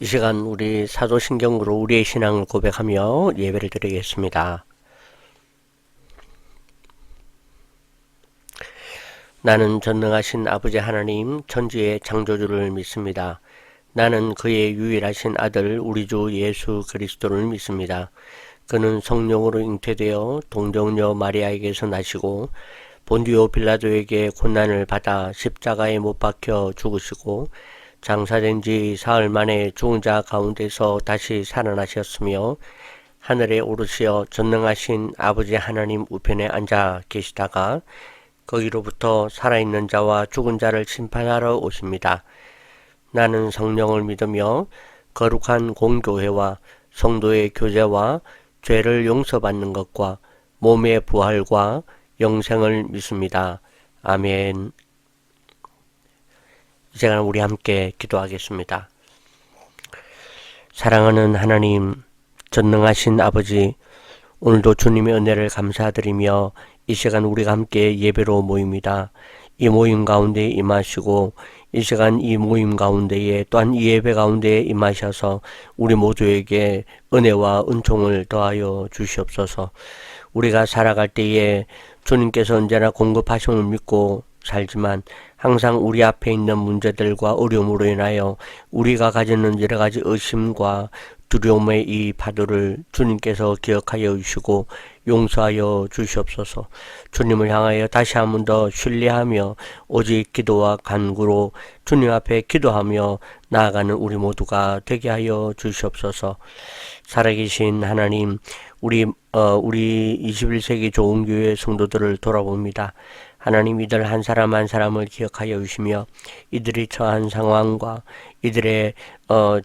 시간 우리 사도신경으로 우리의 신앙을 고백하며 예배를 드리겠습니다. 나는 전능하신 아버지 하나님 천지의 창조주를 믿습니다. 나는 그의 유일하신 아들 우리 주 예수 그리스도를 믿습니다. 그는 성령으로 잉태되어 동정녀 마리아에게서 나시고 본디오 빌라도에게 고난을 받아 십자가에 못 박혀 죽으시고 장사된 지 사흘 만에 죽은 자 가운데서 다시 살아나셨으며 하늘에 오르시어 전능하신 아버지 하나님 우편에 앉아 계시다가 거기로부터 살아있는 자와 죽은 자를 심판하러 오십니다. 나는 성령을 믿으며 거룩한 공교회와 성도의 교제와 죄를 용서받는 것과 몸의 부활과 영생을 믿습니다. 아멘. 이 시간 우리 함께 기도하겠습니다. 사랑하는 하나님, 전능하신 아버지, 오늘도 주님의 은혜를 감사드리며 이 시간 우리가 함께 예배로 모입니다. 이 모임 가운데 임하시고 이 시간 이 모임 가운데에 또한 이 예배 가운데에 임하셔서 우리 모두에게 은혜와 은총을 더하여 주시옵소서. 우리가 살아갈 때에 주님께서 언제나 공급하심을 믿고 살지만 항상 우리 앞에 있는 문제들과 어려움으로 인하여 우리가 가지는 여러 가지 의심과 두려움의 이 파도를 주님께서 기억하여 주시고 용서하여 주시옵소서. 주님을 향하여 다시 한 번 더 신뢰하며 오직 기도와 간구로 주님 앞에 기도하며 나아가는 우리 모두가 되게 하여 주시옵소서. 살아계신 하나님, 우리 21세기 좋은 교회 성도들을 돌아봅니다. 하나님, 이들 한 사람 한 사람을 기억하여 주시며 이들이 처한 상황과 이들의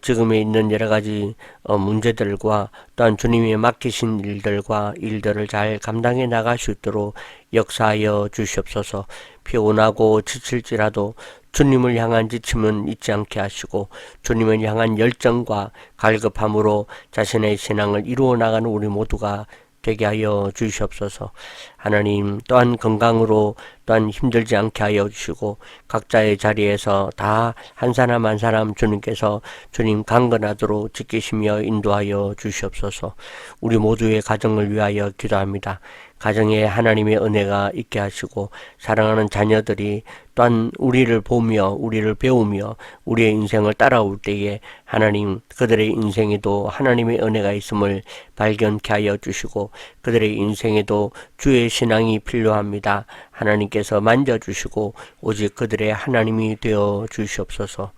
지금에 있는 여러 가지 문제들과 또한 주님이 맡기신 일들을 잘 감당해 나갈 수 있도록 역사하여 주시옵소서. 피곤하고 지칠지라도 주님을 향한 지침은 잊지 않게 하시고 주님을 향한 열정과 갈급함으로 자신의 신앙을 이루어 나가는 우리 모두가 되게 하여 주시옵소서. 하나님, 또한 건강으로 또한 힘들지 않게 하여 주시고 각자의 자리에서 다 한 사람 한 사람 주님께서 주님 강건하도록 지키시며 인도하여 주시옵소서. 우리 모두의 가정을 위하여 기도합니다. 가정에 하나님의 은혜가 있게 하시고 사랑하는 자녀들이 또한 우리를 보며 우리를 배우며 우리의 인생을 따라올 때에 하나님 그들의 인생에도 하나님의 은혜가 있음을 발견케 하여 주시고 그들의 인생에도 주의 신앙이 필요합니다. 하나님께서 만져주시고 오직 그들의 하나님이 되어 주시옵소서.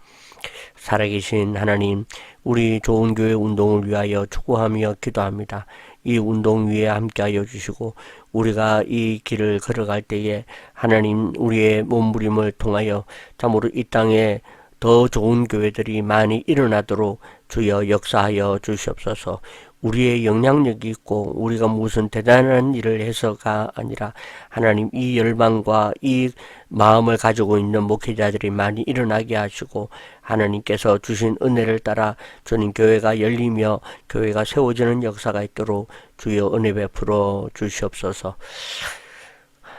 살아계신 하나님, 우리 좋은 교회 운동을 위하여 추구하며 기도합니다. 이 운동 위에 함께하여 주시고 우리가 이 길을 걸어갈 때에 하나님 우리의 몸부림을 통하여 참으로 이 땅에 더 좋은 교회들이 많이 일어나도록 주여 역사하여 주시옵소서. 우리의 영향력이 있고 우리가 무슨 대단한 일을 해서가 아니라 하나님 이 열망과 이 마음을 가지고 있는 목회자들이 많이 일어나게 하시고 하나님께서 주신 은혜를 따라 주님 교회가 열리며 교회가 세워지는 역사가 있도록 주여 은혜 베풀어 주시옵소서.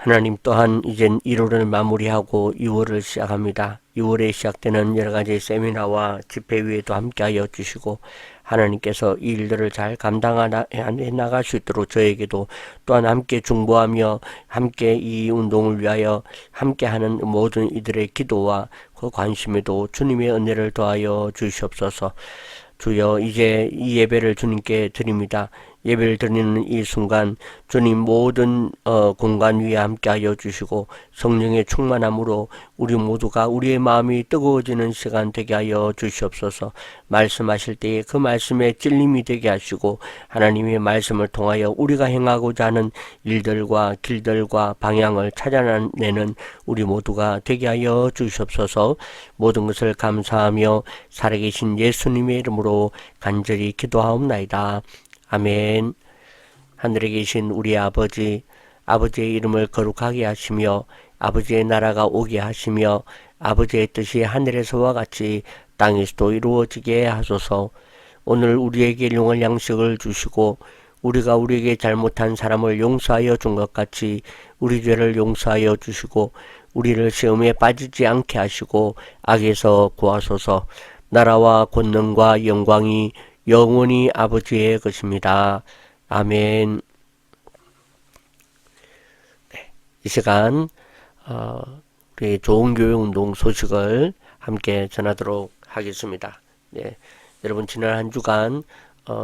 하나님 또한 이젠 1월을 마무리하고 2월을 시작합니다. 2월에 시작되는 여러가지 세미나와 집회위에도 함께하여 주시고 하나님께서 이 일들을 잘 감당해 나갈 수 있도록 저에게도 또한 함께 중보하며 함께 이 운동을 위하여 함께하는 모든 이들의 기도와 그 관심에도 주님의 은혜를 더하여 주시옵소서. 주여 이제 이 예배를 주님께 드립니다. 예배를 드리는 이 순간 주님 모든 공간 위에 함께하여 주시고 성령의 충만함으로 우리 모두가 우리의 마음이 뜨거워지는 시간 되게 하여 주시옵소서. 말씀하실 때에 그 말씀에 찔림이 되게 하시고 하나님의 말씀을 통하여 우리가 행하고자 하는 일들과 길들과 방향을 찾아내는 우리 모두가 되게 하여 주시옵소서. 모든 것을 감사하며 살아계신 예수님의 이름으로 간절히 기도하옵나이다. 아멘. 하늘에 계신 우리 아버지, 아버지의 이름을 거룩하게 하시며 아버지의 나라가 오게 하시며 아버지의 뜻이 하늘에서와 같이 땅에서도 이루어지게 하소서. 오늘 우리에게 일용할 양식을 주시고 우리가 우리에게 잘못한 사람을 용서하여 준 것 같이 우리 죄를 용서하여 주시고 우리를 시험에 빠지지 않게 하시고 악에서 구하소서. 나라와 권능과 영광이 영원히 아버지의 것입니다. 아멘. 네, 이 시간 우리 좋은 교회 운동 소식을 함께 전하도록 하겠습니다. 네, 여러분 지난 한 주간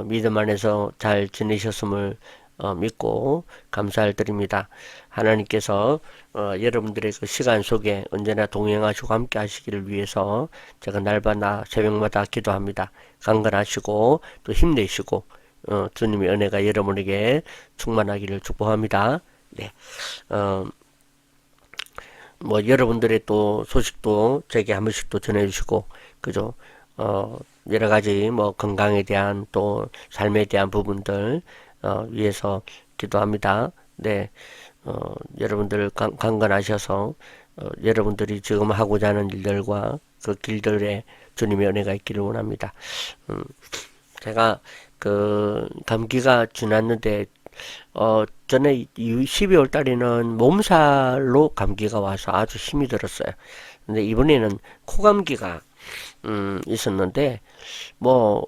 믿음 안에서 잘 지내셨음을 믿고 감사를 드립니다. 하나님께서 여러분들의 그 시간 속에 언제나 동행하시고 함께 하시기를 위해서 제가 날마다 새벽마다 기도합니다. 강건하시고 또 힘내시고 주님의 은혜가 여러분에게 충만하기를 축복합니다. 네, 뭐 여러분들의 또 소식도 제게 한 번씩 또 전해주시고 그죠? 여러 가지 뭐 건강에 대한 또 삶에 대한 부분들 위해서 기도합니다. 네, 여러분들 강건하셔서 여러분들이 지금 하고자 하는 일들과 그 길들에 주님의 은혜가 있기를 원합니다. 제가 그 감기가 지났는데 전에 12월 달에는 몸살로 감기가 와서 아주 힘이 들었어요. 근데 이번에는 코감기가 있었는데 뭐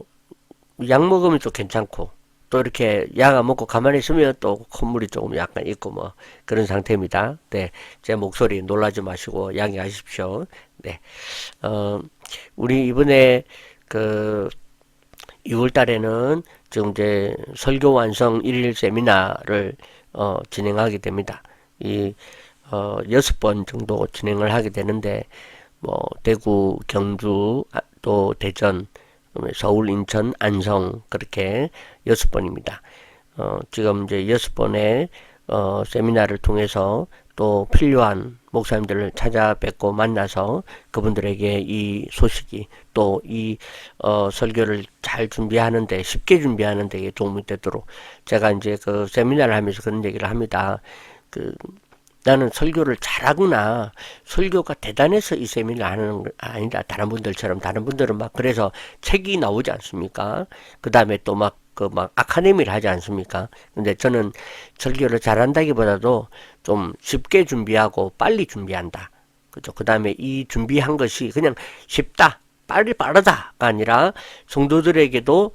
약 먹으면 또 괜찮고 또 이렇게 약 안 먹고 가만히 있으면 또 콧물이 조금 약간 있고 뭐 그런 상태입니다. 네, 제 목소리 놀라지 마시고 양해하십시오. 네, 우리 이번에 그 6월 달에는 지금 이제 설교 완성 1일 세미나를 진행하게 됩니다. 이 6번 정도 진행을 하게 되는데 뭐 대구, 경주, 또 대전, 서울, 인천, 안성 그렇게 6번입니다. 지금 이제 6번의 세미나를 통해서 또 필요한 목사님들을 찾아뵙고 만나서 그분들에게 이 소식이 또 이 설교를 잘 준비하는데 쉽게 준비하는 데 도움이 되도록 제가 이제 그 세미나를 하면서 그런 얘기를 합니다. 나는 설교를 잘하구나. 설교가 대단해서 이 세미나를 하는 거 아니다. 다른 분들처럼 다른 분들은 막 그래서 책이 나오지 않습니까? 그 다음에 또 막 아카데미를 하지 않습니까? 근데 저는 설교를 잘한다기보다도 좀 쉽게 준비하고 빨리 준비한다. 그죠? 그 다음에 이 준비한 것이 그냥 쉽다, 빠르다가 아니라 성도들에게도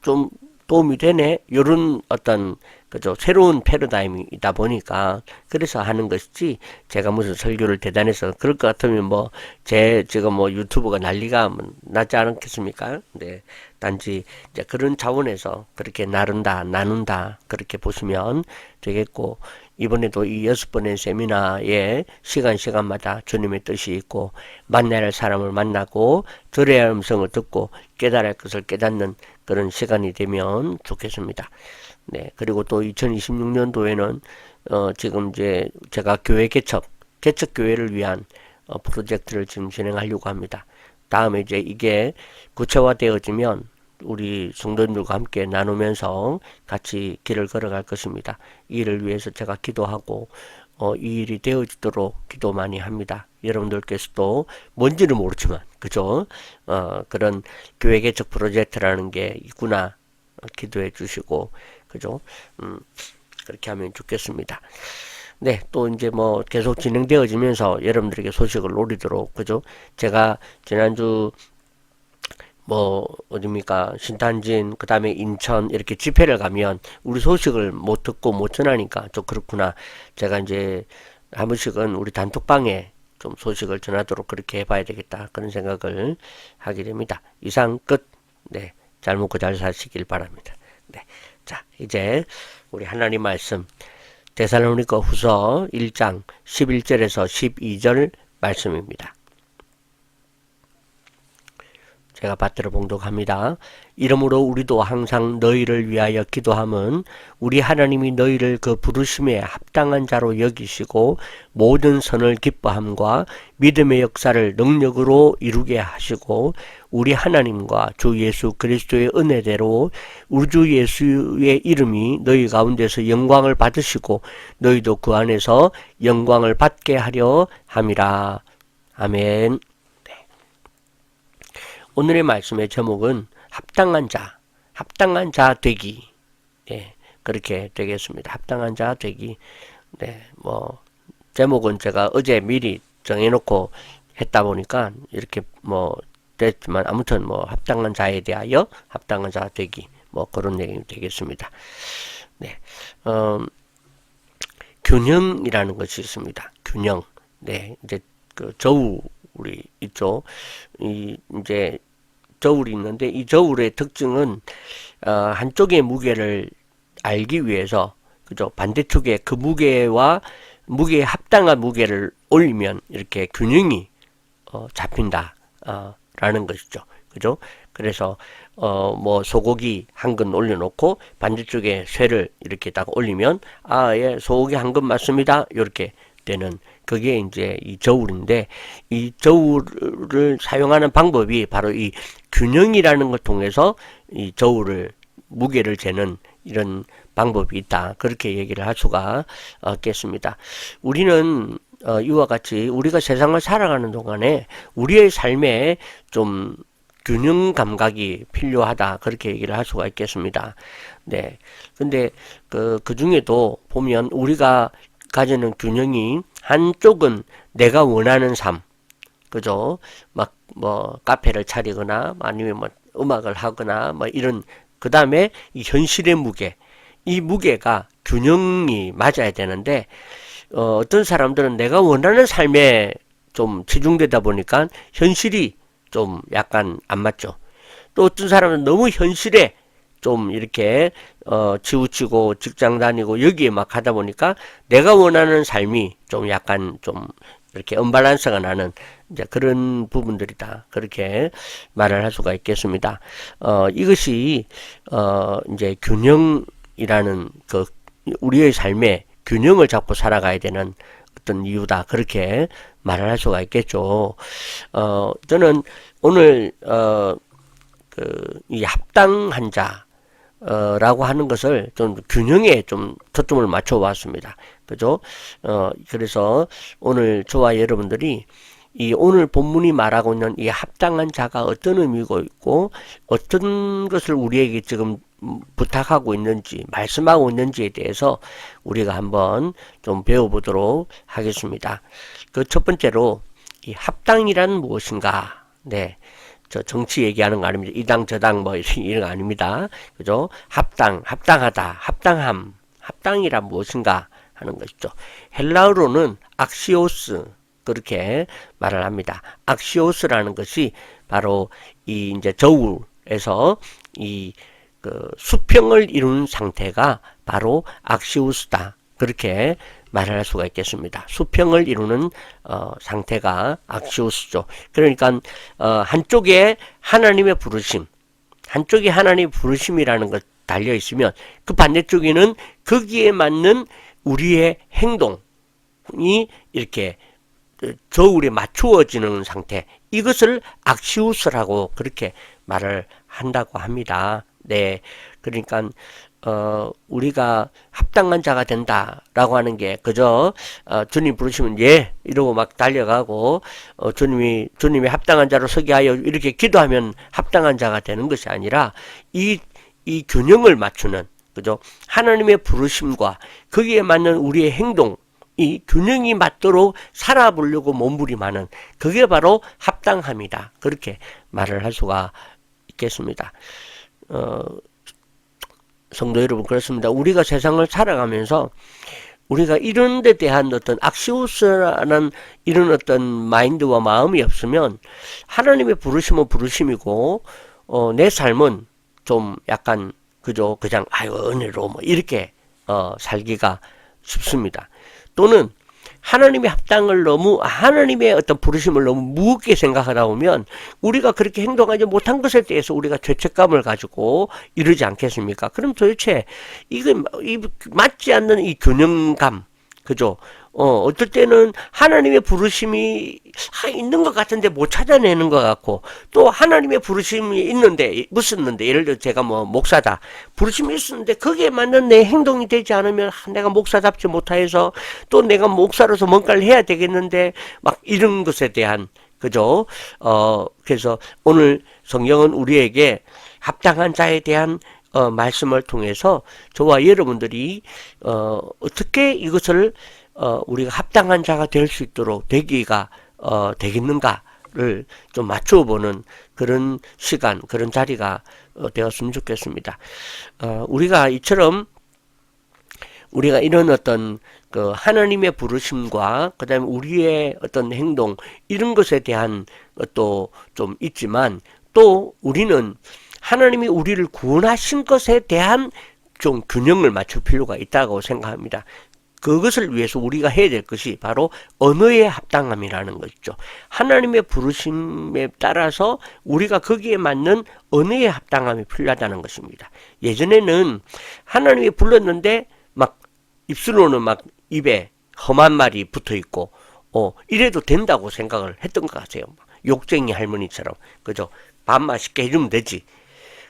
좀 도움이 되네. 요런 어떤 그죠? 새로운 패러다임이다 보니까 그래서 하는 것이지 제가 무슨 설교를 대단해서 그럴 것 같으면 뭐 제 지금 뭐 유튜브가 난리가 나지 않겠습니까? 네, 단지 이제 그런 차원에서 그렇게 나눈다 그렇게 보시면 되겠고 이번에도 이 6번의 세미나에 시간마다 주님의 뜻이 있고 만나야 할 사람을 만나고 들어야 할 음성을 듣고 깨달을 것을 깨닫는 그런 시간이 되면 좋겠습니다. 네, 그리고 또 2026년도에는 지금 이제 제가 교회 개척 교회를 위한 프로젝트를 지금 진행하려고 합니다. 다음에 이제 이게 구체화되어지면 우리 성도님들과 함께 나누면서 같이 길을 걸어갈 것입니다. 이 일을 위해서 제가 기도하고 이 일이 되어지도록 기도 많이 합니다. 여러분들께서도 뭔지는 모르지만 그죠? 그런 교회 개척 프로젝트라는 게 있구나 기도해 주시고 그죠? 그렇게 하면 좋겠습니다. 네, 또 이제 뭐 계속 진행되어지면서 여러분들에게 소식을 노리도록 그죠? 제가 지난주 뭐 어딥니까 신탄진 그 다음에 인천 이렇게 집회를 가면 우리 소식을 못 듣고 못 전하니까 좀 그렇구나. 제가 이제 한 번씩은 우리 단톡방에 좀 소식을 전하도록 그렇게 해봐야 되겠다 그런 생각을 하게 됩니다. 이상 끝. 네, 잘 먹고 잘 사시길 바랍니다. 네, 자 이제 우리 하나님 말씀 데살로니가 후서 1장 11절에서 12절 말씀입니다. 제가 받들어 봉독합니다. 이러므로 우리도 항상 너희를 위하여 기도함은 우리 하나님이 너희를 그 부르심에 합당한 자로 여기시고 모든 선을 기뻐함과 믿음의 역사를 능력으로 이루게 하시고 우리 하나님과 주 예수 그리스도의 은혜대로 우리 주 예수의 이름이 너희 가운데서 영광을 받으시고 너희도 그 안에서 영광을 받게 하려 함이라. 아멘. 오늘의 말씀의 제목은 합당한 자 되기. 예, 그렇게 되겠습니다. 합당한 자 되기. 네, 뭐, 제목은 제가 어제 미리 정해놓고 했다 보니까 이렇게 뭐, 됐지만 아무튼 뭐 합당한 자에 대하여 합당한 자 되기 뭐 그런 내용이 되겠습니다. 네, 균형이라는 것이 있습니다. 균형. 네, 이제 그 저울이 있죠. 이제 저울이 있는데 이 저울의 특징은 한쪽의 무게를 알기 위해서 그죠? 반대쪽에 그 무게에 합당한 무게를 올리면 이렇게 균형이 잡힌다 라는 것이죠. 그죠? 그래서 뭐 소고기 한 근 올려놓고 반대쪽에 쇠를 이렇게 딱 올리면 예, 소고기 한 근 맞습니다. 이렇게 되는 그게 이제 이 저울인데 이 저울을 사용하는 방법이 바로 이 균형이라는 걸 통해서 이 저울을 무게를 재는 이런 방법이 있다. 그렇게 얘기를 할 수가 있겠습니다. 우리는 이와 같이 우리가 세상을 살아가는 동안에 우리의 삶에 좀 균형 감각이 필요하다. 그렇게 얘기를 할 수가 있겠습니다. 네. 근데 그 중에도 보면 우리가 가지는 균형이 한쪽은 내가 원하는 삶. 그죠? 막 뭐 카페를 차리거나 아니면 뭐 음악을 하거나 뭐 이런 그 다음에 이 현실의 무게. 이 무게가 균형이 맞아야 되는데 어떤 사람들은 내가 원하는 삶에 좀 치중되다 보니까 현실이 좀 약간 안 맞죠. 또 어떤 사람은 너무 현실에 좀 이렇게 치우치고 직장 다니고 여기에 막 하다 보니까 내가 원하는 삶이 좀 약간 좀 이렇게 언밸런스가 나는 이제 그런 부분들이다. 그렇게 말을 할 수가 있겠습니다. 이것이 이제 균형이라는 그 우리의 삶에 균형을 잡고 살아가야 되는 어떤 이유다. 그렇게 말을 할 수가 있겠죠. 저는 오늘 이 합당한 자라고 하는 것을 좀 균형에 좀 초점을 맞춰 봤습니다. 그죠? 그래서 오늘 저와 여러분들이 이 오늘 본문이 말하고 있는 이 합당한 자가 어떤 의미고 있고 어떤 것을 우리에게 지금 부탁하고 있는지 말씀하고 있는지에 대해서 우리가 한번 좀 배워보도록 하겠습니다. 그 첫 번째로 이 합당이란 무엇인가? 네. 저 정치 얘기하는 거 아닙니다. 이 당 저 당 뭐 이런 거 아닙니다. 그죠? 합당하다, 합당함, 합당이란 무엇인가 하는 것이죠. 헬라어로는 악시오스 그렇게 말을 합니다. 악시오스라는 것이 바로 이 이제 저울에서 이 그 수평을 이루는 상태가 바로 악시우스다. 그렇게 말을 할 수가 있겠습니다. 수평을 이루는 상태가 악시우스죠. 그러니까 한쪽에 하나님의 부르심, 한쪽에 하나님의 부르심이라는 것 달려 있으면 그 반대쪽에는 거기에 맞는 우리의 행동이 이렇게 저울에 맞추어지는 상태, 이것을 악시우스라고 그렇게 말을 한다고 합니다. 네, 그러니까 우리가 합당한 자가 된다라고 하는 게 그저 주님 부르시면 예 이러고 막 달려가고 주님이 합당한 자로 서게 하여 이렇게 기도하면 합당한 자가 되는 것이 아니라 이 균형을 맞추는 그죠? 하나님의 부르심과 거기에 맞는 우리의 행동 이 균형이 맞도록 살아보려고 몸부림하는 그게 바로 합당함이다. 그렇게 말을 할 수가 있겠습니다. 성도 여러분 그렇습니다. 우리가 세상을 살아가면서 우리가 이런 데 대한 어떤 악시우스라는 이런 어떤 마인드와 마음이 없으면 하나님의 부르심은 부르심이고 내 삶은 좀 약간 그저 그냥 은혜로 뭐 이렇게 살기가 쉽습니다. 또는 하나님의 합당을 하나님의 어떤 부르심을 너무 무겁게 생각하다 보면 우리가 그렇게 행동하지 못한 것에 대해서 우리가 죄책감을 가지고 이러지 않겠습니까? 그럼 도대체 맞지 않는 이 균형감, 그죠? 어떨 때는 하나님의 부르심이 있는 것 같은데 못 찾아내는 것 같고, 또 하나님의 부르심이 있었는데, 예를 들어 제가 뭐 목사다. 부르심이 있었는데, 거기에 맞는 내 행동이 되지 않으면 내가 목사답지 못해서, 또 내가 목사로서 뭔가를 해야 되겠는데, 막 이런 것에 대한, 그죠? 그래서 오늘 성경은 우리에게 합당한 자에 대한 말씀을 통해서 저와 여러분들이 어떻게 이것을 우리가 합당한 자가 될 수 있도록 되기가 되겠는가를 좀 맞추어 보는 그런 시간, 그런 자리가 되었으면 좋겠습니다. 우리가 이처럼 우리가 이런 어떤 그 하나님의 부르심과 그다음에 우리의 어떤 행동 이런 것에 대한 것도 좀 있지만, 또 우리는 하나님이 우리를 구원하신 것에 대한 좀 균형을 맞출 필요가 있다고 생각합니다. 그것을 위해서 우리가 해야 될 것이 바로 언어의 합당함이라는 것이죠. 하나님의 부르심에 따라서 우리가 거기에 맞는 언어의 합당함이 필요하다는 것입니다. 예전에는 하나님이 불렀는데 막 입술로는 막 입에 험한 말이 붙어 있고 이래도 된다고 생각을 했던 것 같아요. 욕쟁이 할머니처럼, 그죠? 밥 맛있게 해주면 되지.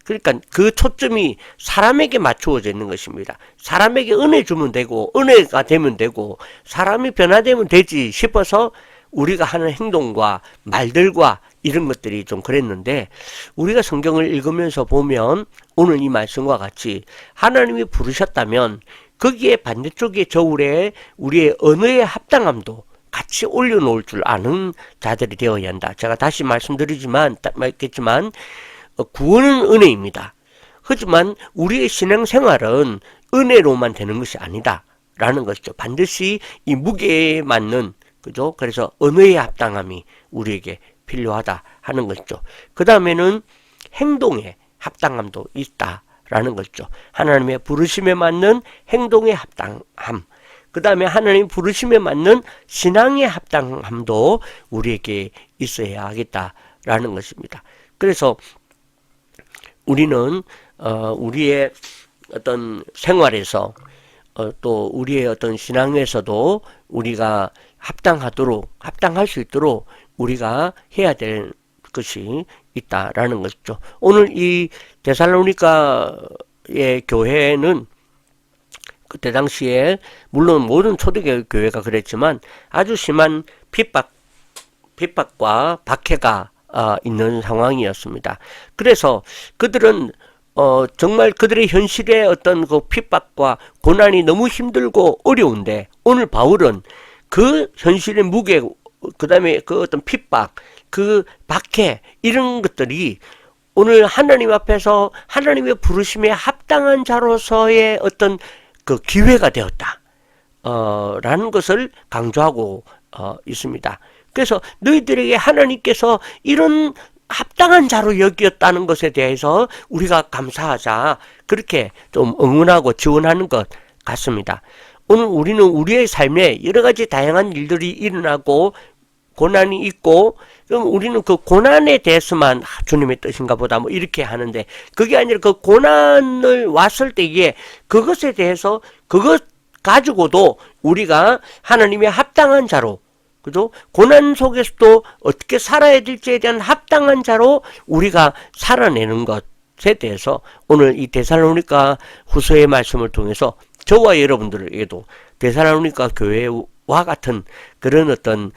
그러니까 그 초점이 사람에게 맞추어져 있는 것입니다. 사람에게 은혜 주면 되고 은혜가 되면 되고 사람이 변화되면 되지 싶어서 우리가 하는 행동과 말들과 이런 것들이 좀 그랬는데, 우리가 성경을 읽으면서 보면 오늘 이 말씀과 같이 하나님이 부르셨다면 거기에 반대쪽에 저울에 우리의 언어의 합당함도 같이 올려놓을 줄 아는 자들이 되어야 한다. 제가 다시 말씀드리겠지만 구원은 은혜입니다. 하지만 우리의 신앙생활은 은혜로만 되는 것이 아니다 라는 것이죠. 반드시 이 무게에 맞는, 그죠? 그래서 언어의 합당함이 우리에게 필요하다 하는 것이죠. 그 다음에는 행동의 합당함도 있다 라는 것이죠. 하나님의 부르심에 맞는 행동의 합당함, 그 다음에 하나님 부르심에 맞는 신앙의 합당함도 우리에게 있어야 하겠다라는 것입니다. 그래서 우리는 우리의 어떤 생활에서 또 우리의 어떤 신앙에서도 우리가 합당할 수 있도록 우리가 해야 될 것이 있다라는 것이죠. 오늘 이 데살로니가의 교회는 그때 당시에 물론 모든 초대교회 교회가 그랬지만 아주 심한 핍박과 박해가 있는 상황이었습니다. 그래서 그들은 정말 그들의 현실의 어떤 그 핍박과 고난이 너무 힘들고 어려운데, 오늘 바울은 그 현실의 무게, 그 다음에 그 어떤 핍박, 그 박해 이런 것들이 오늘 하나님 앞에서 하나님의 부르심에 합당한 자로서의 어떤 그 기회가 되었다 라는 것을 강조하고 있습니다. 그래서 너희들에게 하나님께서 이런 합당한 자로 여겼다는 것에 대해서 우리가 감사하자, 그렇게 좀 응원하고 지원하는 것 같습니다. 오늘 우리는 우리의 삶에 여러 가지 다양한 일들이 일어나고 고난이 있고, 그럼 우리는 그 고난에 대해서만 주님의 뜻인가 보다 뭐 이렇게 하는데, 그게 아니라 그 고난을 왔을 때에 그것에 대해서 그것 가지고도 우리가 하나님의 합당한 자로, 그죠? 고난 속에서도 어떻게 살아야 될지에 대한 합당한 자로 우리가 살아내는 것에 대해서 오늘 이 데살로니가 후서의 말씀을 통해서 저와 여러분들에게도 데살로니가 교회와 같은 그런 어떤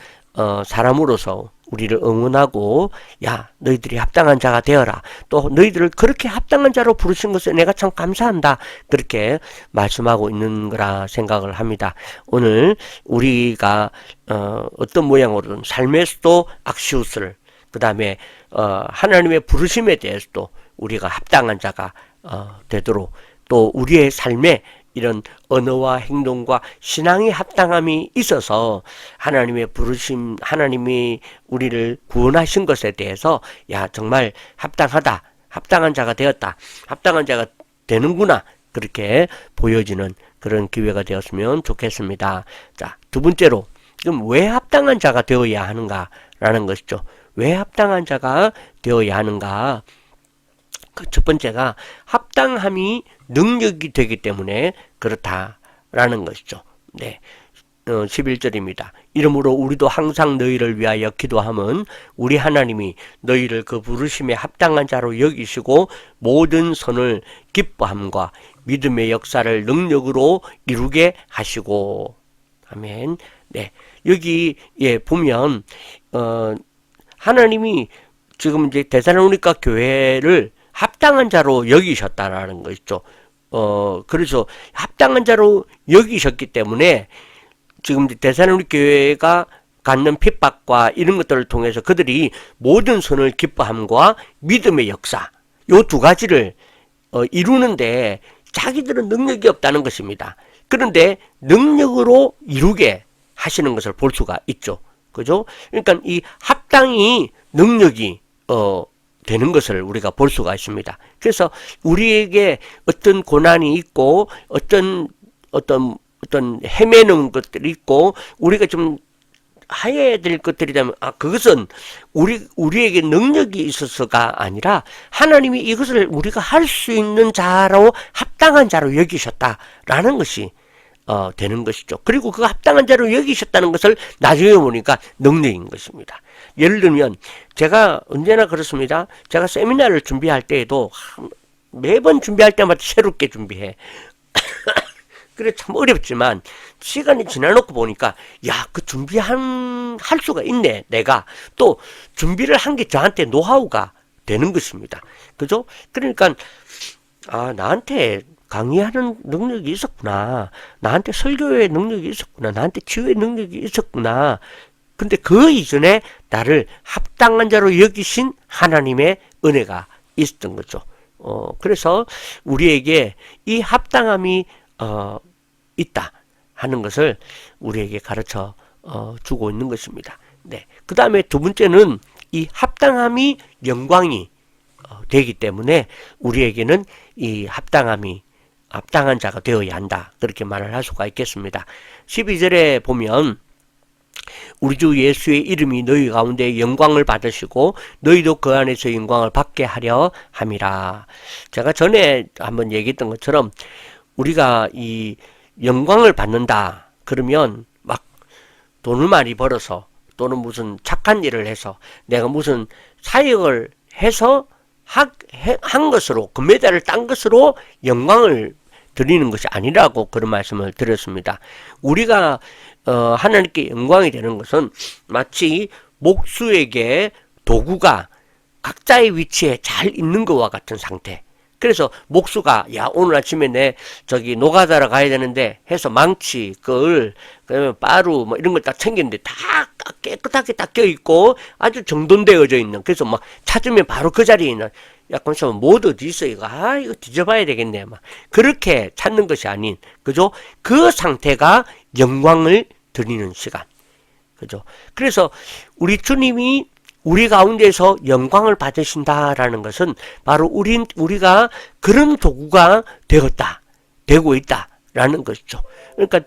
사람으로서 우리를 응원하고, 야, 너희들이 합당한 자가 되어라, 또 너희들을 그렇게 합당한 자로 부르신 것에 내가 참 감사한다, 그렇게 말씀하고 있는 거라 생각을 합니다. 오늘 우리가 어떤 모양으로든 삶에서도 악시웃을, 그 다음에 하나님의 부르심에 대해서도 우리가 합당한 자가 되도록, 또 우리의 삶에 이런 언어와 행동과 신앙의 합당함이 있어서 하나님의 부르심, 하나님이 우리를 구원하신 것에 대해서, 야, 정말 합당하다, 합당한 자가 되었다, 합당한 자가 되는구나, 그렇게 보여지는 그런 기회가 되었으면 좋겠습니다. 자, 두 번째로, 그럼 왜 합당한 자가 되어야 하는가라는 것이죠. 왜 합당한 자가 되어야 하는가? 그 첫 번째가 합당함이 능력이 되기 때문에 그렇다라는 것이죠. 네. 11절입니다. 이러므로 우리도 항상 너희를 위하여 기도함은 우리 하나님이 너희를 그 부르심에 합당한 자로 여기시고 모든 선을 기뻐함과 믿음의 역사를 능력으로 이루게 하시고. 아멘. 네. 여기에 보면 하나님이 지금 이제 데살로니가 교회를 합당한 자로 여기셨다라는 거 있죠. 그래서 합당한 자로 여기셨기 때문에 지금 데살로니가 교회가 갖는 핍박과 이런 것들을 통해서 그들이 모든 선을 기뻐함과 믿음의 역사, 요 두 가지를 이루는데 자기들은 능력이 없다는 것입니다. 그런데 능력으로 이루게 하시는 것을 볼 수가 있죠. 그죠? 그러니까 이 합당이 능력이 되는 것을 우리가 볼 수가 있습니다. 그래서 우리에게 어떤 고난이 있고 어떤 헤매는 것들이 있고 우리가 좀 해야 될 것들이라면 그것은 우리에게 능력이 있어서가 아니라 하나님이 이것을 우리가 할 수 있는 자로 합당한 자로 여기셨다라는 것이 되는 것이죠. 그리고 그 합당한 자로 여기셨다는 것을 나중에 보니까 능력인 것입니다. 예를 들면 제가 언제나 그렇습니다. 제가 세미나를 준비할 때에도 매번 준비할 때마다 새롭게 준비해. 그래 참 어렵지만 시간이 지나놓고 보니까 그 할 수가 있네. 내가 또 준비를 한 게 저한테 노하우가 되는 것입니다. 그죠? 그러니까 나한테 강의하는 능력이 있었구나. 나한테 설교의 능력이 있었구나. 나한테 치유의 능력이 있었구나. 근데 그 이전에 나를 합당한 자로 여기신 하나님의 은혜가 있었던 거죠. 그래서 우리에게 이 합당함이 있다 하는 것을 우리에게 가르쳐 주고 있는 것입니다. 네. 그 다음에 두 번째는 이 합당함이 영광이 되기 때문에 우리에게는 이 합당한 자가 되어야 한다. 그렇게 말을 할 수가 있겠습니다. 12절에 보면 우리 주 예수의 이름이 너희 가운데 영광을 받으시고 너희도 그 안에서 영광을 받게 하려 함이라. 제가 전에 한번 얘기했던 것처럼 우리가 이 영광을 받는다 그러면 막 돈을 많이 벌어서 또는 무슨 착한 일을 해서 내가 무슨 사역을 해서 한 것으로 금메달을 딴 것으로 영광을 드리는 것이 아니라고 그런 말씀을 드렸습니다. 우리가 하나님께 영광이 되는 것은 마치 목수에게 도구가 각자의 위치에 잘 있는 것과 같은 상태. 그래서 목수가 오늘 아침에 내 노가다로 가야 되는데 해서 망치, 끌, 그다음에 빠루 뭐 이런 걸 딱 챙겼는데 다 깨끗하게 딱 껴있고 아주 정돈되어져 있는. 그래서 막 찾으면 바로 그 자리에 있는. 약간 뭐 어디 있어 이거 이거 뒤져봐야 되겠네 막 그렇게 찾는 것이 아닌, 그죠? 그 상태가 영광을 드리는 시간, 그죠? 그래서 우리 주님이 우리 가운데서 영광을 받으신다라는 것은 바로 우리가 그런 도구가 되고 있다라는 것이죠. 그러니까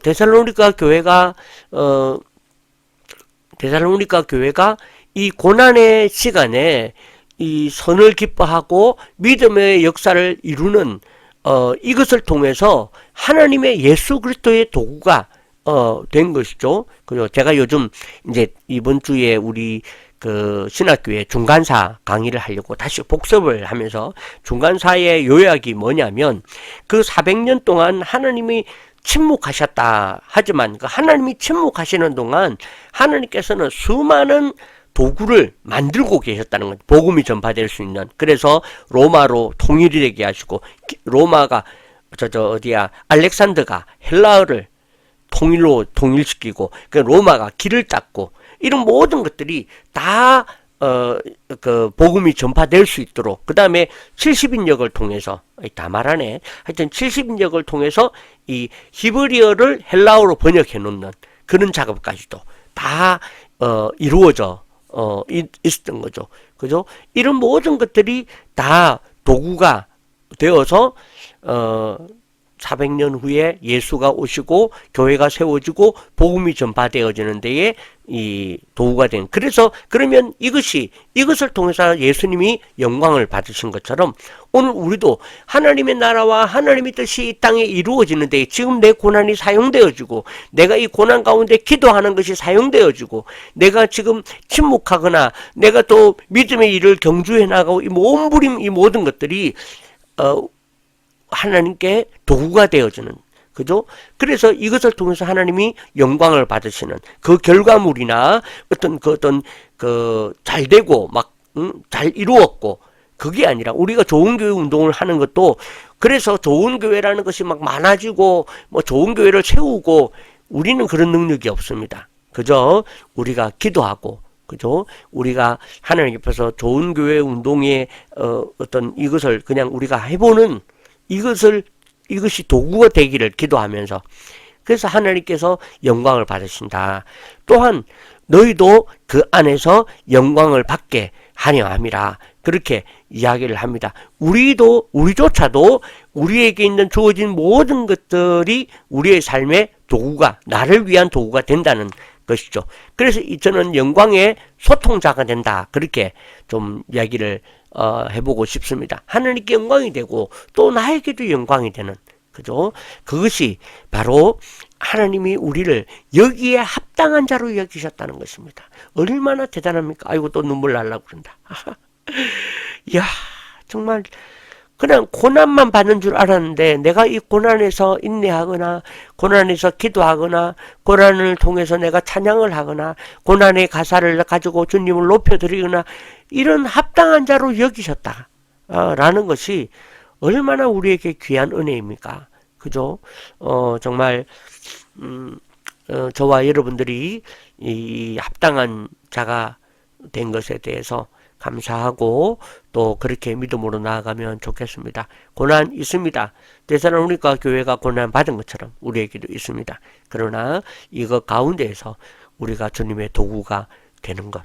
데살로니가 교회가 이 고난의 시간에 이 선을 기뻐하고 믿음의 역사를 이루는 이것을 통해서 하나님의 예수 그리스도의 도구가 된 것이죠. 그리고 제가 요즘 이제 이번 주에 우리 그 신학교에 중간사 강의를 하려고 다시 복습을 하면서 중간사의 요약이 뭐냐면 그 400년 동안 하나님이 침묵하셨다 하지만 그 하나님이 침묵하시는 동안 하나님께서는 수많은 도구를 만들고 계셨다는 거죠. 복음이 전파될 수 있는. 그래서 로마로 통일이 되게 하시고 로마가 알렉산더가 헬라어를 통일시키고 그 로마가 길을 닦고 이런 모든 것들이 다 그 복음이 전파될 수 있도록 그 다음에 70인역을 통해서 다 말하네. 하여튼 70인역을 통해서 이 히브리어를 헬라어로 번역해 놓는 그런 작업까지도 다 이루어져 있었던 거죠. 그죠? 이런 모든 것들이 다 도구가 되어서 400년 후에 예수가 오시고 교회가 세워지고 복음이 전파되어지는 데에 이 도구가 된. 그러면 이것을 통해서 예수님이 영광을 받으신 것처럼 오늘 우리도 하나님의 나라와 하나님의 뜻이 이 땅에 이루어지는 데에 지금 내 고난이 사용되어지고 내가 이 고난 가운데 기도하는 것이 사용되어지고 내가 지금 침묵하거나 내가 또 믿음의 일을 경주해 나가고 이 몸부림 이 모든 것들이 하나님께 도구가 되어지는, 그죠? 그래서 이것을 통해서 하나님이 영광을 받으시는 그 결과물이나 잘 되고 잘 이루었고 그게 아니라 우리가 좋은 교회 운동을 하는 것도 그래서 좋은 교회라는 것이 막 많아지고 뭐 좋은 교회를 세우고 우리는 그런 능력이 없습니다. 그저 우리가 기도하고, 그죠? 우리가 하나님 옆에서 좋은 교회 운동의 어떤 이것을 그냥 우리가 해보는 이것이 도구가 되기를 기도하면서, 그래서 하나님께서 영광을 받으신다. 또한 너희도 그 안에서 영광을 받게 하려함이라. 그렇게 이야기를 합니다. 우리조차도 우리에게 있는 주어진 모든 것들이 우리의 삶의 도구가, 나를 위한 도구가 된다는 것이죠. 그래서 저는 영광의 소통자가 된다. 그렇게 좀 이야기를 해보고 싶습니다. 하나님께 영광이 되고 또 나에게도 영광이 되는, 그죠? 그것이 바로 하나님이 우리를 여기에 합당한 자로 여기셨다는 것입니다. 얼마나 대단합니까? 아이고, 또 눈물 날라고 그런다. 이야, 정말 그냥 고난만 받는 줄 알았는데 내가 이 고난에서 인내하거나 고난에서 기도하거나 고난을 통해서 내가 찬양을 하거나 고난의 가사를 가지고 주님을 높여드리거나 이런 합당한 자로 여기셨다 라는 것이 얼마나 우리에게 귀한 은혜입니까? 그죠? 정말 저와 여러분들이 이 합당한 자가 된 것에 대해서 감사하고 또 그렇게 믿음으로 나아가면 좋겠습니다. 고난 있습니다. 데살로니가 교회가 고난 받은 것처럼 우리에게도 있습니다. 그러나 이것 가운데에서 우리가 주님의 도구가 되는 것,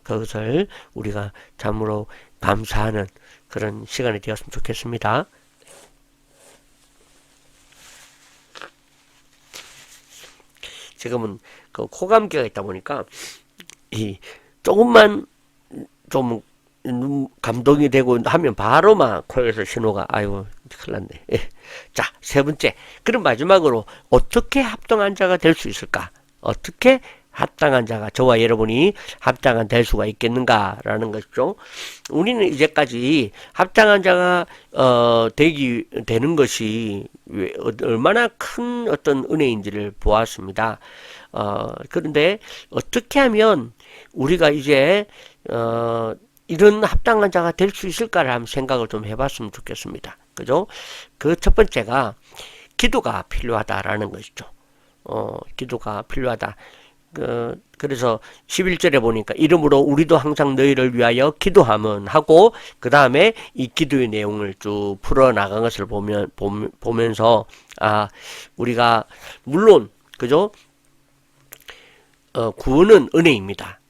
그것을 우리가 참으로 감사하는 그런 시간이 되었으면 좋겠습니다. 지금은 그 코감기가 있다 보니까 이 조금만 좀 감동이 되고 하면 바로 막 코에서 신호가 아이고 큰일 났네. 자, 세 번째. 그럼 마지막으로 어떻게 합당한 자가 될 수 있을까? 어떻게 합당한 자가, 저와 여러분이 합당한 될 수가 있겠는가라는 것이죠. 우리는 이제까지 합당한 자가 되는 것이 얼마나 큰 어떤 은혜인지를 보았습니다. 그런데 어떻게 하면 우리가 이제 이런 합당한 자가 될 수 있을까를 한번 생각을 좀 해봤으면 좋겠습니다. 그죠? 그 첫 번째가 기도가 필요하다라는 것이죠. 기도가 필요하다. 그래서 11절에 보니까 이름으로 우리도 항상 너희를 위하여 기도함은 하고 그 다음에 이 기도의 내용을 쭉 풀어나간 것을 보면서 우리가 물론 그죠? 구원은 은혜입니다.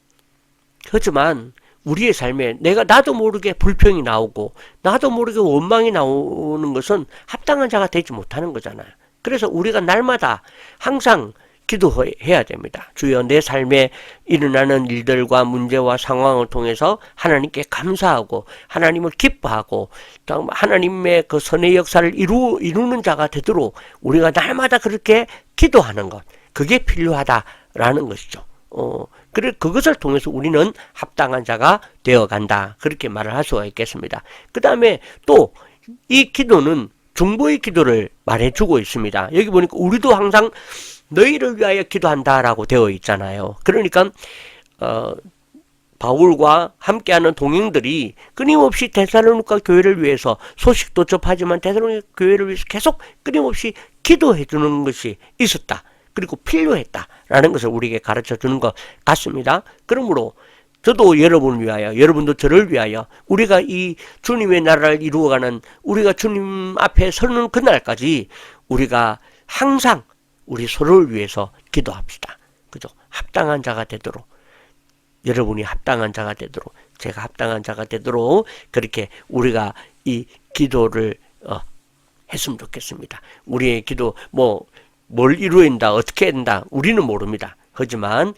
하지만 우리의 삶에 나도 모르게 불평이 나오고 나도 모르게 원망이 나오는 것은 합당한 자가 되지 못하는 거잖아요. 그래서 우리가 날마다 항상 기도해야 됩니다. 주여, 내 삶에 일어나는 일들과 문제와 상황을 통해서 하나님께 감사하고 하나님을 기뻐하고 하나님의 그 선의 역사를 이루는 자가 되도록 우리가 날마다 그렇게 기도하는 것, 그게 필요하다라는 것이죠. 그래, 그것을 통해서 우리는 합당한 자가 되어간다. 그렇게 말을 할 수가 있겠습니다. 그 다음에 또 이 기도는 중보의 기도를 말해주고 있습니다. 여기 보니까 우리도 항상 너희를 위하여 기도한다라고 되어 있잖아요. 그러니까 바울과 함께하는 동행들이 끊임없이 데살로니가 교회를 위해서 소식도 접하지만 데살로니가 교회를 위해서 계속 끊임없이 기도해 주는 것이 있었다. 그리고 필요했다라는 것을 우리에게 가르쳐 주는 것 같습니다. 그러므로 저도 여러분을 위하여, 여러분도 저를 위하여 우리가 이 주님의 나라를 이루어가는, 우리가 주님 앞에 서는 그날까지 우리가 항상 우리 서로를 위해서 기도합시다. 그죠? 합당한 자가 되도록, 여러분이 합당한 자가 되도록, 제가 합당한 자가 되도록 그렇게 우리가 이 기도를 했으면 좋겠습니다. 우리의 기도 뭘 이루어낸다, 어떻게 한다, 우리는 모릅니다. 하지만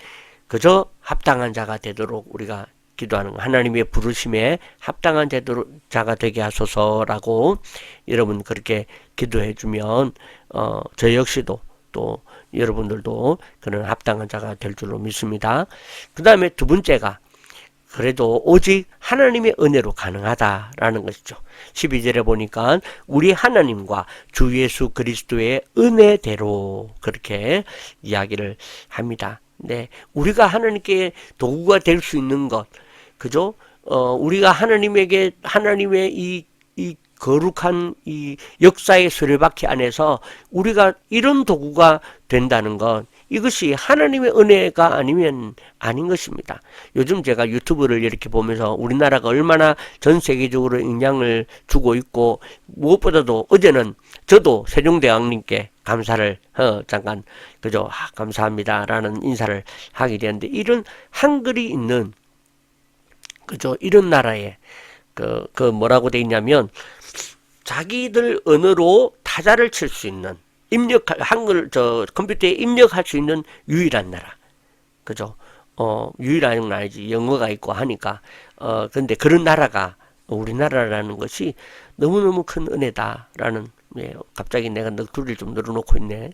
그저 합당한 자가 되도록 우리가 기도하는 것, 하나님의 부르심에 합당한 자가 되게 하소서라고 여러분 그렇게 기도해 주면 저 역시도 또 여러분들도 그런 합당한 자가 될 줄로 믿습니다. 그 다음에 두 번째가 그래도 오직 하나님의 은혜로 가능하다라는 것이죠. 12절에 보니까 우리 하나님과 주 예수 그리스도의 은혜대로 그렇게 이야기를 합니다. 네, 우리가 하나님께 도구가 될 수 있는 것, 그죠? 우리가 하나님의 이 거룩한 이 역사의 수레바퀴 안에서 우리가 이런 도구가 된다는 것, 이것이 하나님의 은혜가 아니면 아닌 것입니다. 요즘 제가 유튜브를 이렇게 보면서 우리나라가 얼마나 전 세계적으로 영향을 주고 있고, 무엇보다도 어제는 저도 세종대왕님께 감사를 잠깐 그죠, 감사합니다라는 인사를 하게 되는데, 이런 한글이 있는 그죠, 이런 나라에 그 뭐라고 돼 있냐면, 자기들 언어로 타자를 칠 수 있는, 한글 컴퓨터에 입력할 수 있는 유일한 나라, 그죠? 유일한 나라지, 영어가 있고 하니까. 근데 그런 나라가 우리나라라는 것이 너무너무 큰 은혜다라는, 갑자기 내가 넋두리를 좀 늘어놓고 있네.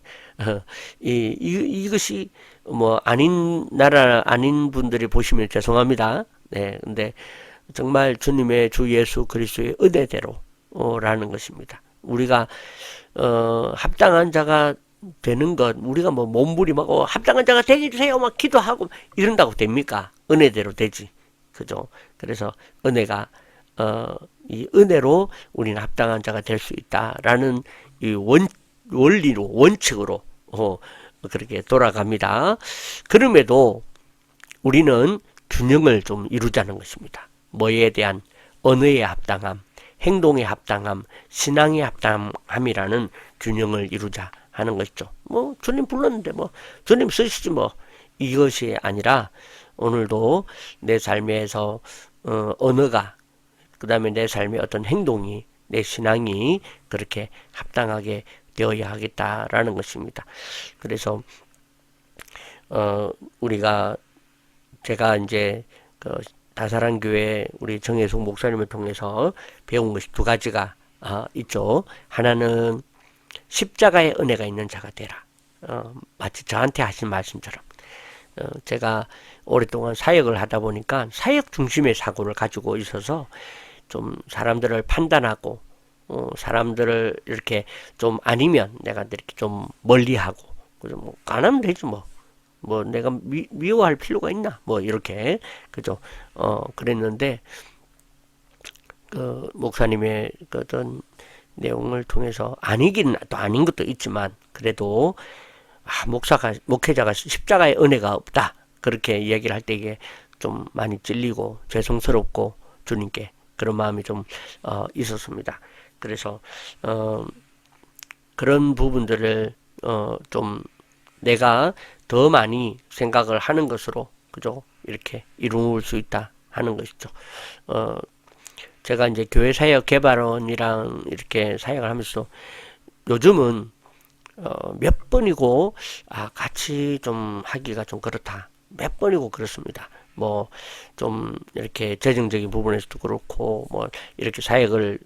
이것이 뭐 아닌 나라, 아닌 분들이 보시면 죄송합니다. 네, 근데 정말 주님의 주 예수 그리스도의 은혜대로 라는 것입니다. 우리가 합당한 자가 되는 것, 우리가 뭐 몸부림하고 합당한 자가 되게 해주세요 막 기도하고 이런다고 됩니까? 은혜대로 되지, 그죠? 그래서 은혜가 이 은혜로 우리는 합당한 자가 될 수 있다라는 이 원리로, 원칙으로 그렇게 돌아갑니다. 그럼에도 우리는 균형을 좀 이루자는 것입니다. 뭐에 대한 언어의 합당함, 행동의 합당함, 신앙의 합당함이라는 균형을 이루자 하는 것이죠. 뭐 주님 불렀는데 뭐 주님 쓰시지 뭐, 이것이 아니라 오늘도 내 삶에서 언어가, 그 다음에 내 삶의 어떤 행동이, 내 신앙이 그렇게 합당하게 되어야 하겠다라는 것입니다. 그래서 제가 이제 다사랑교회 우리 정혜숙 목사님을 통해서 배운 것이 두 가지가 있죠. 하나는 십자가의 은혜가 있는 자가 되라. 마치 저한테 하신 말씀처럼. 제가 오랫동안 사역을 하다 보니까 사역 중심의 사고를 가지고 있어서 좀 사람들을 판단하고, 사람들을 이렇게 좀 아니면 내가 이렇게 좀 멀리하고, 그죠? 뭐 안 하면 되지 뭐 내가 미워할 필요가 있나? 뭐 이렇게, 그죠? 그랬는데 그 목사님의 그 어떤 내용을 통해서, 아니긴 또 아닌 것도 있지만 그래도 목회자가 십자가의 은혜가 없다, 그렇게 이야기를 할 때 이게 좀 많이 찔리고 죄송스럽고 주님께 그런 마음이 좀 있었습니다. 그래서 그런 부분들을 좀 내가 더 많이 생각을 하는 것으로, 그죠? 이렇게 이루어올 수 있다 하는 것이죠. 제가 이제 교회 사역 개발원이랑 이렇게 사역을 하면서 요즘은 몇 번이고 같이 좀 하기가 좀 그렇다, 몇 번이고 그렇습니다. 뭐 좀 이렇게 재정적인 부분에서도 그렇고, 뭐 이렇게 사역을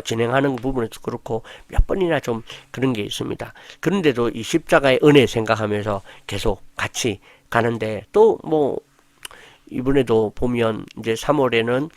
진행하는 부분에서도 그렇고 몇 번이나 좀 그런 게 있습니다. 그런데도 이 십자가의 은혜 생각하면서 계속 같이 가는데, 또 뭐 이번에도 보면 이제 3월에는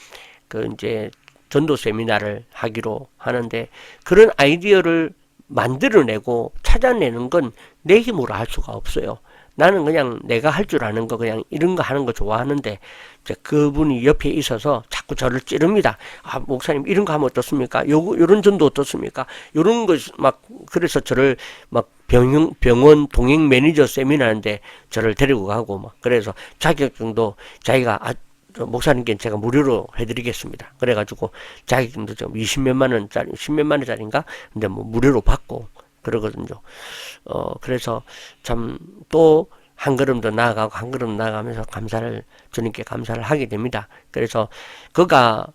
그 이제 전도 세미나를 하기로 하는데, 그런 아이디어를 만들어내고 찾아내는 건 내 힘으로 할 수가 없어요. 나는 그냥 내가 할 줄 아는 거, 그냥 이런 거 하는 거 좋아하는데, 이제 그분이 옆에 있어서 자꾸 저를 찌릅니다. 목사님 이런 거 하면 어떻습니까? 요런 전도 어떻습니까? 요런 거 막, 그래서 저를 막 병원 동행 매니저 세미나인데 저를 데리고 가고 막, 그래서 자격증도 자기가 목사님께 제가 무료로 해드리겠습니다. 그래가지고 자격증도 좀 20몇만 원짜리, 10몇만 원짜리인가? 근데 뭐 무료로 받고 그러거든요. 그래서 참 또 한 걸음 더 나아가고 한 걸음 나아가면서 주님께 감사를 하게 됩니다. 그래서 그가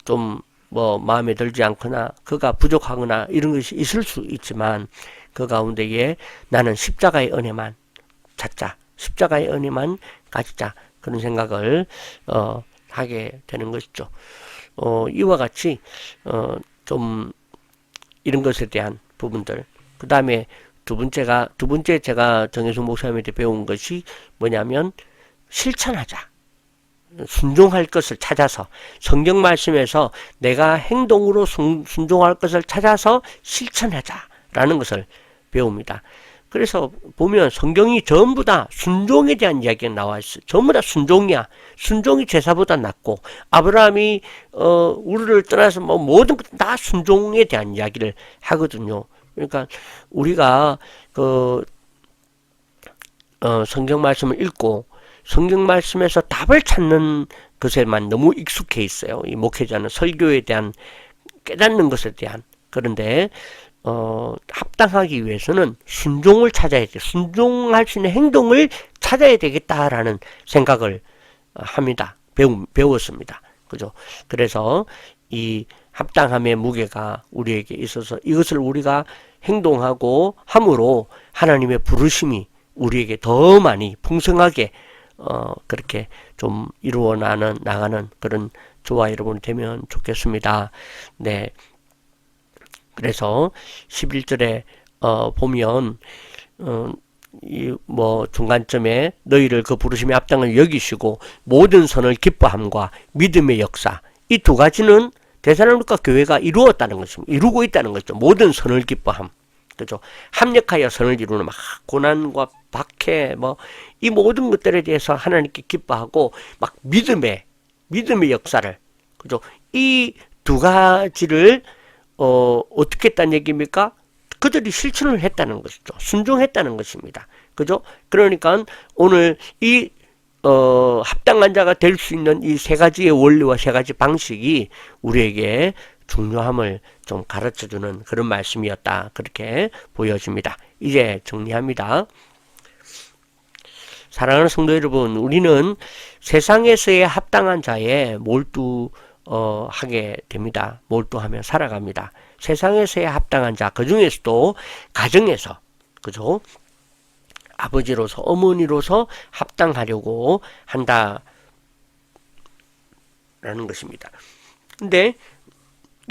좀 뭐 마음에 들지 않거나 그가 부족하거나 이런 것이 있을 수 있지만, 그 가운데에 나는 십자가의 은혜만 찾자, 십자가의 은혜만 가지자, 그런 생각을 하게 되는 것이죠. 이와 같이 좀 이런 것에 대한 부분들, 그 다음에 두 번째 제가 정혜숙 목사님한테 배운 것이 뭐냐면, 실천하자. 순종할 것을 찾아서, 성경 말씀에서 내가 행동으로 순종할 것을 찾아서 실천하자라는 것을 배웁니다. 그래서 보면 성경이 전부 다 순종에 대한 이야기가 나와 있어요. 전부 다 순종이야. 순종이 제사보다 낫고, 아브라함이 우르를 떠나서 뭐 모든 것 다 순종에 대한 이야기를 하거든요. 그러니까 우리가 성경 말씀을 읽고 성경 말씀에서 답을 찾는 것에만 너무 익숙해 있어요. 이 목회자는 설교에 대한 깨닫는 것에 대한. 그런데 합당하기 위해서는 순종을 찾아야 돼. 순종할 수 있는 행동을 찾아야 되겠다라는 생각을 합니다. 배웠습니다. 그죠? 그래서 이 합당함의 무게가 우리에게 있어서 이것을 우리가 행동하고 함으로 하나님의 부르심이 우리에게 더 많이 풍성하게 그렇게 좀 이루어 나가는 그런 저와 여러분이 되면 좋겠습니다. 네. 그래서 11절에 보면 중간점에 너희를 그 부르심의 합당을 여기시고 모든 선을 기뻐함과 믿음의 역사, 이 두 가지는 데살로니가 교회가 이루었다는 것입니다. 이루고 있다는 거죠. 모든 선을 기뻐함. 그죠? 합력하여 선을 이루는 막 고난과 박해 이 모든 것들에 대해서 하나님께 기뻐하고 막 믿음의 역사를, 그죠? 이 두 가지를 어떻게 했다는 얘기입니까? 그들이 실천을 했다는 것이죠. 순종했다는 것입니다. 그죠? 그러니까 오늘 이 합당한 자가 될 수 있는 이 세 가지의 원리와 세 가지 방식이 우리에게 중요함을 좀 가르쳐주는 그런 말씀이었다. 그렇게 보여집니다. 이제 정리합니다. 사랑하는 성도 여러분, 우리는 세상에서의 합당한 자에 몰두하게 됩니다. 몰두하며 살아갑니다. 세상에서의 합당한 자, 그 중에서도 가정에서, 그죠? 아버지로서, 어머니로서 합당하려고 한다라는 것입니다. 근데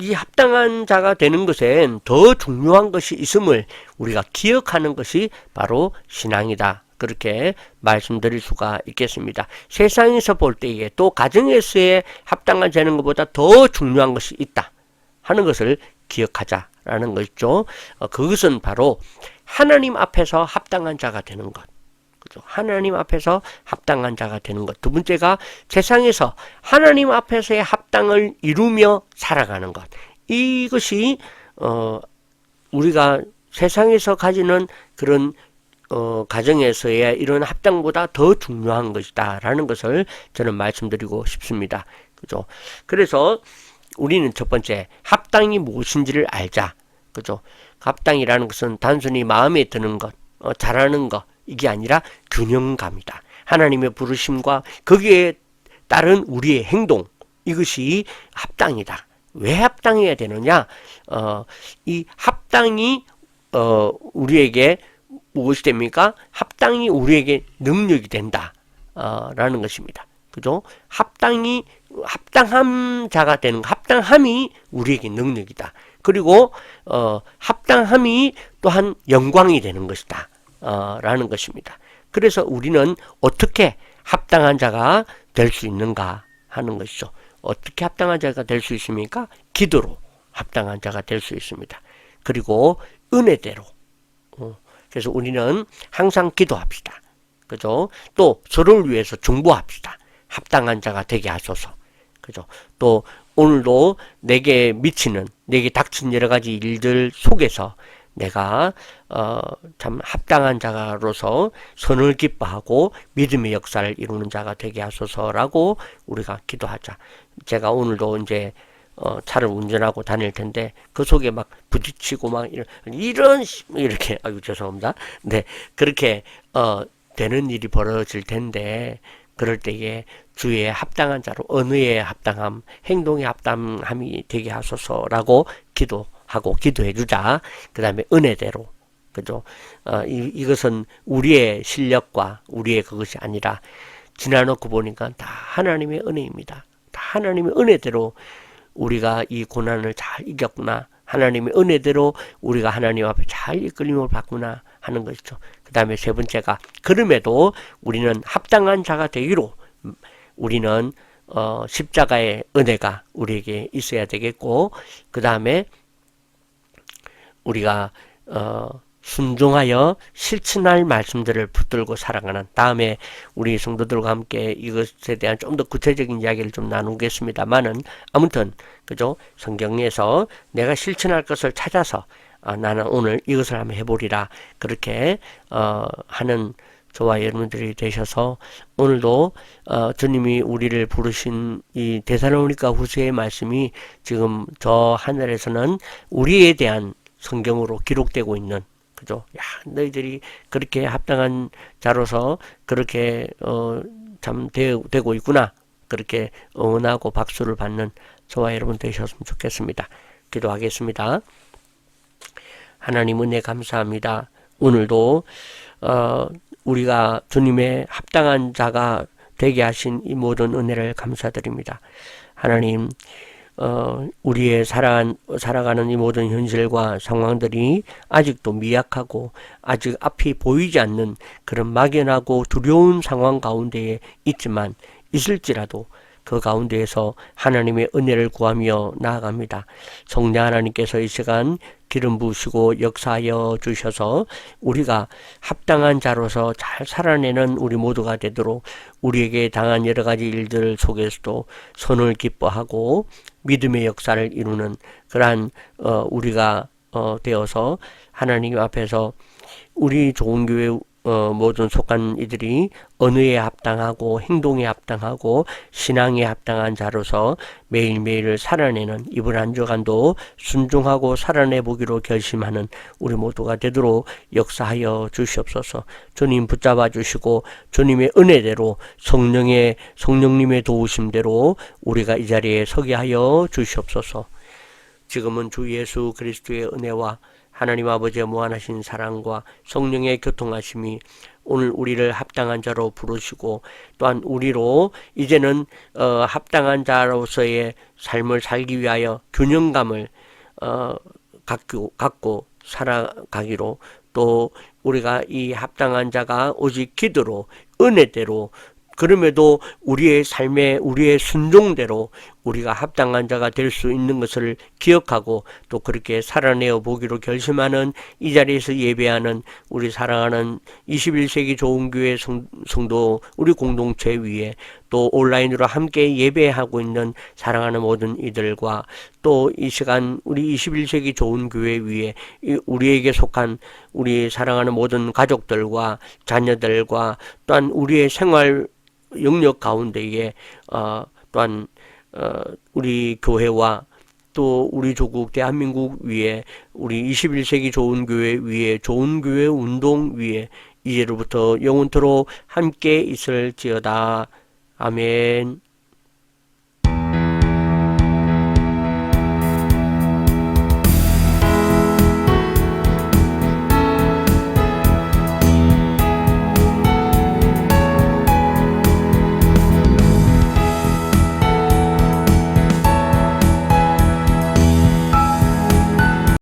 이 합당한 자가 되는 것엔 더 중요한 것이 있음을 우리가 기억하는 것이 바로 신앙이다. 그렇게 말씀드릴 수가 있겠습니다. 세상에서 볼 때에 또 가정에서의 합당한 자는 것보다 더 중요한 것이 있다 하는 것을 기억하자라는 것이죠. 그것은 바로 하나님 앞에서 합당한 자가 되는 것. 그죠? 하나님 앞에서 합당한 자가 되는 것. 두 번째가 세상에서 하나님 앞에서의 합당을 이루며 살아가는 것. 이것이 우리가 세상에서 가지는 그런 가정에서의 이런 합당보다 더 중요한 것이다 라는 것을 저는 말씀드리고 싶습니다. 그죠? 그래서 우리는 첫 번째 합당이 무엇인지를 알자. 그죠? 합당이라는 것은 단순히 마음에 드는 것, 잘하는 것, 이게 아니라 균형감이다. 하나님의 부르심과 거기에 따른 우리의 행동, 이것이 합당이다. 왜 합당해야 되느냐? 이 합당이 우리에게 무엇이 됩니까? 합당이 우리에게 능력이 된다. 라는 것입니다. 그죠? 합당함 자가 되는, 합당함이 우리에게 능력이다. 그리고, 합당함이 또한 영광이 되는 것이다. 라는 것입니다. 그래서 우리는 어떻게 합당한 자가 될 수 있는가 하는 것이죠. 어떻게 합당한 자가 될 수 있습니까? 기도로 합당한 자가 될 수 있습니다. 그리고 은혜대로. 그래서 우리는 항상 기도합시다. 그죠? 또 서로를 위해서 중보합시다. 합당한 자가 되게 하소서. 그죠? 또 오늘도 내게 닥친 여러 가지 일들 속에서 내가 참 합당한 자로서 선을 기뻐하고 믿음의 역사를 이루는 자가 되게 하소서라고 우리가 기도하자. 제가 오늘도 이제 차를 운전하고 다닐 텐데 그 속에 막 부딪히고 막 이렇게 죄송합니다. 네, 그렇게 되는 일이 벌어질 텐데 그럴 때에 주의 합당한 자로 언어의 합당함, 행동의 합당함이 되게 하소서라고 기도하고 기도해 주자. 그 다음에 은혜대로, 그죠? 이것은 우리의 실력과 우리의 그것이 아니라 지나놓고 보니까 다 하나님의 은혜입니다. 다 하나님의 은혜대로 우리가 이 고난을 잘 이겼구나. 하나님의 은혜대로 우리가 하나님 앞에 잘 이끌림을 받구나 하는 것이죠. 그 다음에 세 번째가 그럼에도 우리는 합당한 자가 되기로 우리는 십자가의 은혜가 우리에게 있어야 되겠고, 그 다음에 우리가 순종하여 실천할 말씀들을 붙들고 살아가는, 다음에 우리 성도들과 함께 이것에 대한 좀 더 구체적인 이야기를 좀 나누겠습니다만은, 아무튼 그죠? 성경에서 내가 실천할 것을 찾아서 나는 오늘 이것을 한번 해보리라 그렇게 하는 저와 여러분들이 되셔서 오늘도 주님이 우리를 부르신 이 데살로니가 후서의 말씀이 지금 저 하늘에서는 우리에 대한 성경으로 기록되고 있는, 그죠? 야, 너희들이 그렇게 합당한 자로서 그렇게 참 되고 있구나. 그렇게 응원하고 박수를 받는 저와 여러분 되셨으면 좋겠습니다. 기도하겠습니다. 하나님 은혜 감사합니다. 오늘도 우리가 주님의 합당한 자가 되게 하신 이 모든 은혜를 감사드립니다. 하나님, 우리의 살아가는 이 모든 현실과 상황들이 아직도 미약하고 아직 앞이 보이지 않는 그런 막연하고 두려운 상황 가운데에 있지만 있을지라도 그 가운데에서 하나님의 은혜를 구하며 나아갑니다. 성령 하나님께서 이 시간 기름 부으시고 역사하여 주셔서 우리가 합당한 자로서 잘 살아내는 우리 모두가 되도록 우리에게 당한 여러 가지 일들 속에서도 선을 기뻐하고 믿음의 역사를 이루는 그러한 우리가 되어서 하나님 앞에서 우리 좋은 교회 모든 속한 이들이 언어에 합당하고 행동에 합당하고 신앙에 합당한 자로서 매일매일을 살아내는 이번 한 주간도 순종하고 살아내보기로 결심하는 우리 모두가 되도록 역사하여 주시옵소서. 주님 붙잡아 주시고 주님의 은혜대로 성령님의 도우심대로 우리가 이 자리에 서게 하여 주시옵소서. 지금은 주 예수 그리스도의 은혜와 하나님 아버지의 무한하신 사랑과 성령의 교통하심이 오늘 우리를 합당한 자로 부르시고 또한 우리로 이제는 합당한 자로서의 삶을 살기 위하여 균형감을 갖고 살아가기로, 또 우리가 이 합당한 자가 오직 기도로 은혜대로 그럼에도 우리의 삶에 우리의 순종대로 우리가 합당한 자가 될 수 있는 것을 기억하고 또 그렇게 살아내어 보기로 결심하는 이 자리에서 예배하는 우리 사랑하는 21세기 좋은교회 성도 우리 공동체 위에 또 온라인으로 함께 예배하고 있는 사랑하는 모든 이들과 또 이 시간 우리 21세기 좋은교회 위에 우리에게 속한 우리 사랑하는 모든 가족들과 자녀들과 또한 우리의 생활 영역 가운데에 또한 우리 교회와 또 우리 조국 대한민국 위에 우리 21세기 좋은 교회 위에 좋은 교회 운동 위에 이제로부터 영원토록 함께 있을지어다. 아멘.